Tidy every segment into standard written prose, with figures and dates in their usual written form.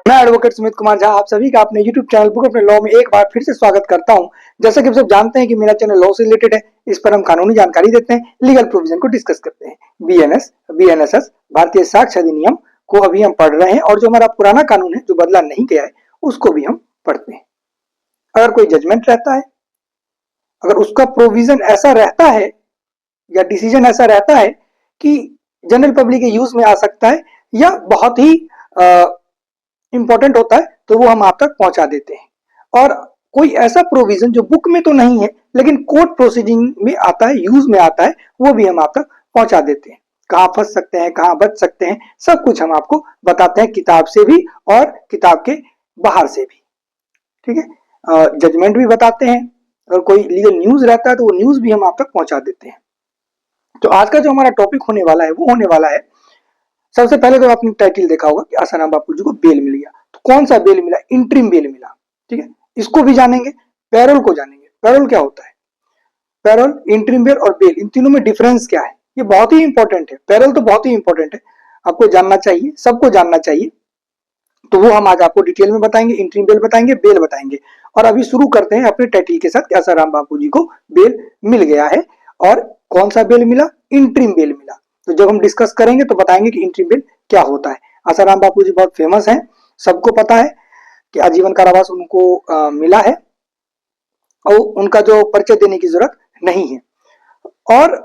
मैं एडवोकेट सुमित कुमार झा आप सभी का अपने YouTube चैनल बुक अपने लॉ में एक बार फिर से स्वागत करता हूं। जैसा कि आप सब जानते हैं कि मेरा चैनल लॉ से रिलेटेड है। इस पर हम कानूनी जानकारी देते हैं, लीगल प्रोविजन को डिस्कस करते हैं। बीएनएस, बीएनएसएस, भारतीय साक्ष्य अधिनियम को अभी हम पढ़ रहे हैं और जो हमारा पुराना कानून है जो बदला नहीं गया है उसको भी हम पढ़ते हैं। अगर कोई जजमेंट रहता है, अगर उसका प्रोविजन ऐसा रहता है या डिसीजन ऐसा रहता है कि जनरल पब्लिक के यूज में आ सकता है या बहुत ही इंपॉर्टेंट होता है, तो वो हम आप तक पहुंचा देते हैं। और कोई ऐसा प्रोविजन जो बुक में तो नहीं है लेकिन कोर्ट प्रोसीडिंग में आता है, यूज में आता है, वो भी हम आप तक पहुंचा देते हैं। कहाँ फंस सकते हैं, कहाँ बच सकते हैं, सब कुछ हम आपको बताते हैं, किताब से भी और किताब के बाहर से भी। ठीक है, जजमेंट भी बताते हैं। अगर कोई लीगल न्यूज रहता है तो वो न्यूज भी हम आप तक पहुंचा देते हैं। तो आज का जो हमारा टॉपिक होने वाला है वो होने वाला है, सबसे पहले तो आपने टाइटल देखा होगा कि आसाराम बापू जी को बेल मिल गया। तो कौन सा बेल मिला? इंटरिम बेल मिला। ठीक है, इसको भी जानेंगे, पैरोल को जानेंगे। पैरोल क्या होता है? पैरोल, इंटरिम बेल और बेल, इन तीनों में डिफरेंस क्या है? ये बहुत ही इंपॉर्टेंट है। पैरोल तो बहुत ही इंपॉर्टेंट है, आपको जानना चाहिए, सबको जानना चाहिए। तो वो हम आज आपको डिटेल में बताएंगे, इंटरिम बेल बताएंगे, बेल बताएंगे। और अभी शुरू करते हैं अपने टाइटल के साथ कि आसाराम बापू जी को बेल मिल गया है। और कौन सा बेल मिला? इंटरिम बेल मिला। तो जब हम डिस्कस करेंगे तो बताएंगे कि इंटरिम बेल क्या होता है। आसाराम बापू जी बहुत फेमस हैं, सबको पता है कि आजीवन कारावास उनको मिला है और उनका जो परिचय देने की जरूरत नहीं है। और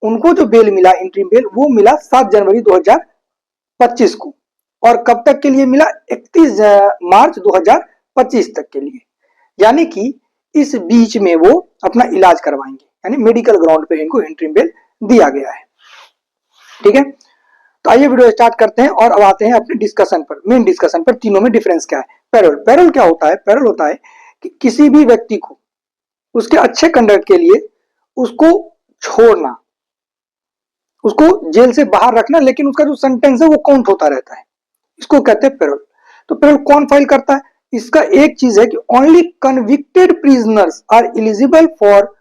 उनको जो बेल मिला, इंटरिम बेल, वो मिला 7 जनवरी 2025 को। और कब तक के लिए मिला? 31 मार्च 2025 तक के लिए। यानी कि इस बीच में वो अपना इलाज करवाएंगे, यानी मेडिकल ग्राउंड पे इनको इंटरिम बेल दिया गया है। ठीक है, तो आइए वीडियो स्टार्ट करते हैं और अब आते हैं अपने डिस्कशन पर, मेन डिस्कशन पर। तीनों में डिफरेंस क्या है? पैरोल, पैरोल क्या होता है? पैरोल होता है कि किसी भी व्यक्ति को उसके अच्छे कंडक्ट के लिए उसको छोड़ना, उसको जेल से बाहर रखना, लेकिन उसका जो सेंटेंस है वो काउंट होता रहता है, इसको कहते हैं पैरोल। तो पैरोल कौन फाइल करता है? इसका एक चीज है कि only convicted prisoners are eligible for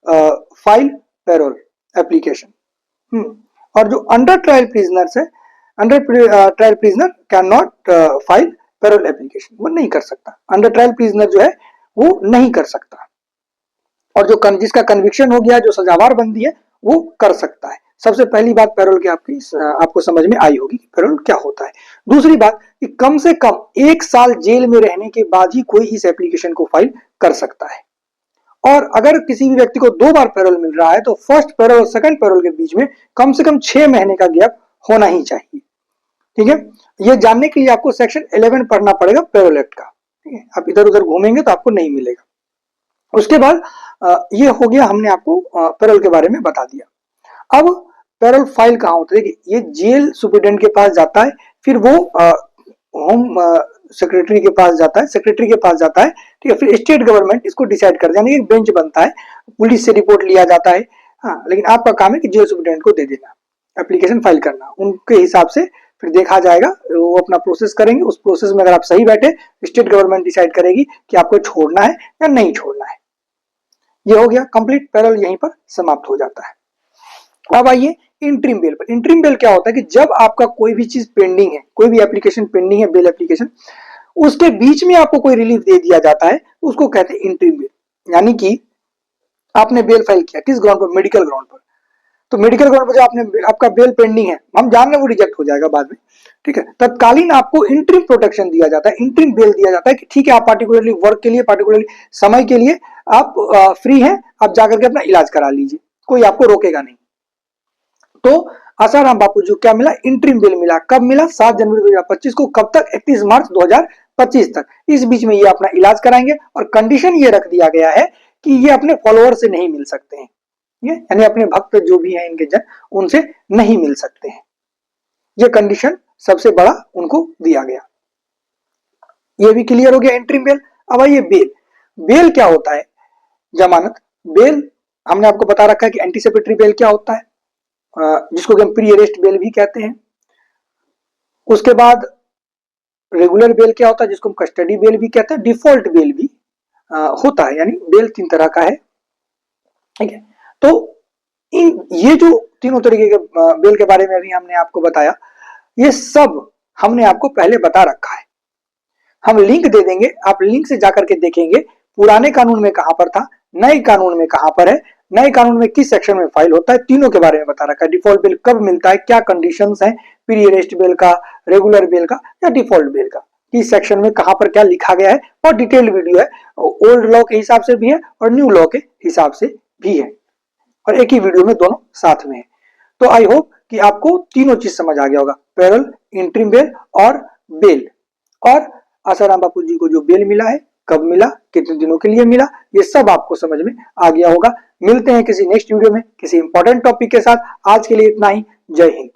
file parole application. और जो अंडर ट्रायल प्रिजनर्स है, under trial prisoner can not file parole application, वो नहीं कर सकता। अंडर ट्रायल प्रिजनर जो है वो नहीं कर सकता। और जो जिसका कन्विक्शन हो गया, जो सजावार बंदी है, वो कर सकता है। सबसे पहली बात पैरोल की आपको समझ में आई होगी कि पैरोल क्या होता है। दूसरी बात कि कम से कम 1 साल जेल में रहने के बाद ही कोई इस एप्लीकेशन को फाइल कर सकता है। और अगर किसी भी व्यक्ति को 2 बार पैरोल मिल रहा है तो फर्स्ट पैरोल और सेकंड पैरोल के बीच में कम से कम 6 महीने का गैप होना ही चाहिए। ठीक है, यह जानने के लिए आपको सेक्शन 11 पढ़ना पड़ेगा पैरोल एक्ट का। ठीक है, आप इधर उधर घूमेंगे तो आपको नहीं मिलेगा। उसके बाद ये हो गया, हमने आपको पैरोल के बारे में बता दिया। अब पैरोल फाइल कहाँ होता है? देखिए, ये जेल सुप्रिटेंडेंट के पास जाता है, फिर वो होम सेक्रेटरी के पास जाता है, सेक्रेटरी के पास जाता है। ठीक है, फिर स्टेट गवर्नमेंट इसको डिसाइड कर यानी एक बेंच बनता है, पुलिस से रिपोर्ट लिया जाता है। हाँ, लेकिन आपका काम है कि जेल सुप्रिटेंडेंट को दे देना, एप्लीकेशन फाइल करना, उनके हिसाब से फिर देखा जाएगा, वो अपना प्रोसेस करेंगे। उस प्रोसेस में अगर आप सही बैठे, स्टेट गवर्नमेंट डिसाइड करेगी कि आपको छोड़ना है या नहीं छोड़ना है। ये हो गया कंप्लीट, पैरोल यहीं पर समाप्त हो जाता है। अब आइए इंटरिम बेल पर। इंटरिम बेल क्या होता है कि जब आपका कोई भी चीज पेंडिंग है, कोई भी एप्लीकेशन पेंडिंग है, बेल एप्लीकेशन, उसके बीच में आपको कोई रिलीफ दे दिया जाता है, उसको कहते हैं इंटरिम बेल। यानी कि आपने बेल फाइल किया, किस ग्राउंड पर? मेडिकल ग्राउंड पर। तो मेडिकल ग्राउंड पर जो आपका बेल पेंडिंग है, हम जान रहे हैं वो रिजेक्ट हो जाएगा बाद में। ठीक है, तत्कालीन आपको इंटरिम प्रोटेक्शन दिया जाता है, इंटरिम बेल दिया जाता है कि ठीक है, आप पार्टिकुलरली वर्क के लिए, पार्टिकुलरली समय के लिए आप फ्री हैं, आप जाकर के अपना इलाज करा लीजिए, कोई आपको रोकेगा नहीं। तो आसाराम बापू जी को क्या मिला? इंटरिम बेल मिला। कब मिला? 7 जनवरी 2025 को। कब तक? 31 मार्च 2025 तक। इस बीच में ये अपना इलाज कराएंगे और कंडीशन ये रख दिया गया है कि ये अपने फॉलोअर से नहीं मिल सकते हैं, यानी अपने भक्त जो भी हैं इनके जन, उनसे नहीं मिल सकते हैं। ये कंडीशन सबसे बड़ा उनको दिया गया। ये भी क्लियर हो गया इंटरिम बेल। अब आइए बेल। बेल क्या होता है? जमानत। बेल हमने आपको बता रखा है कि एंटीसिपेटरी बेल क्या होता है, जिसको हम प्री अरेस्ट बेल भी कहते हैं। उसके बाद रेगुलर बेल क्या होता है, जिसको हम कस्टडी बेल भी कहते हैं। डिफॉल्ट बेल भी होता है, यानी बेल 3 तरह का है। ठीक है, तो ये जो तीनों तरीके के बेल के बारे में अभी हमने आपको बताया, ये सब हमने आपको पहले बता रखा है। हम लिंक दे देंगे, आप लिंक से जाकर के देखेंगे पुराने कानून में कहां पर था, नए कानून में कहां पर है, नए कानून में किस सेक्शन में फाइल होता है, तीनों के बारे में बता रखा है। डिफॉल्ट बेल कब मिलता है, क्या कंडीशंस हैं, प्री अरेस्ट बेल का, रेगुलर बेल का या डिफॉल्ट बेल का, किस सेक्शन में कहां पर क्या लिखा गया है, और डिटेल्ड वीडियो है। ओल्ड लॉ के हिसाब से भी है और न्यू लॉ के हिसाब से भी है, और एक ही वीडियो में दोनों साथ में है। तो आई होप कि आपको तीनों चीज समझ आ गया होगा, पैरेलल, इंटरिम बेल और बेल। और आसाराम बापू जी को जो बेल मिला है, कब मिला, कितने दिनों के लिए मिला, ये सब आपको समझ में आ गया होगा। मिलते हैं किसी नेक्स्ट वीडियो में किसी इंपॉर्टेंट टॉपिक के साथ। आज के लिए इतना ही। जय हिंद।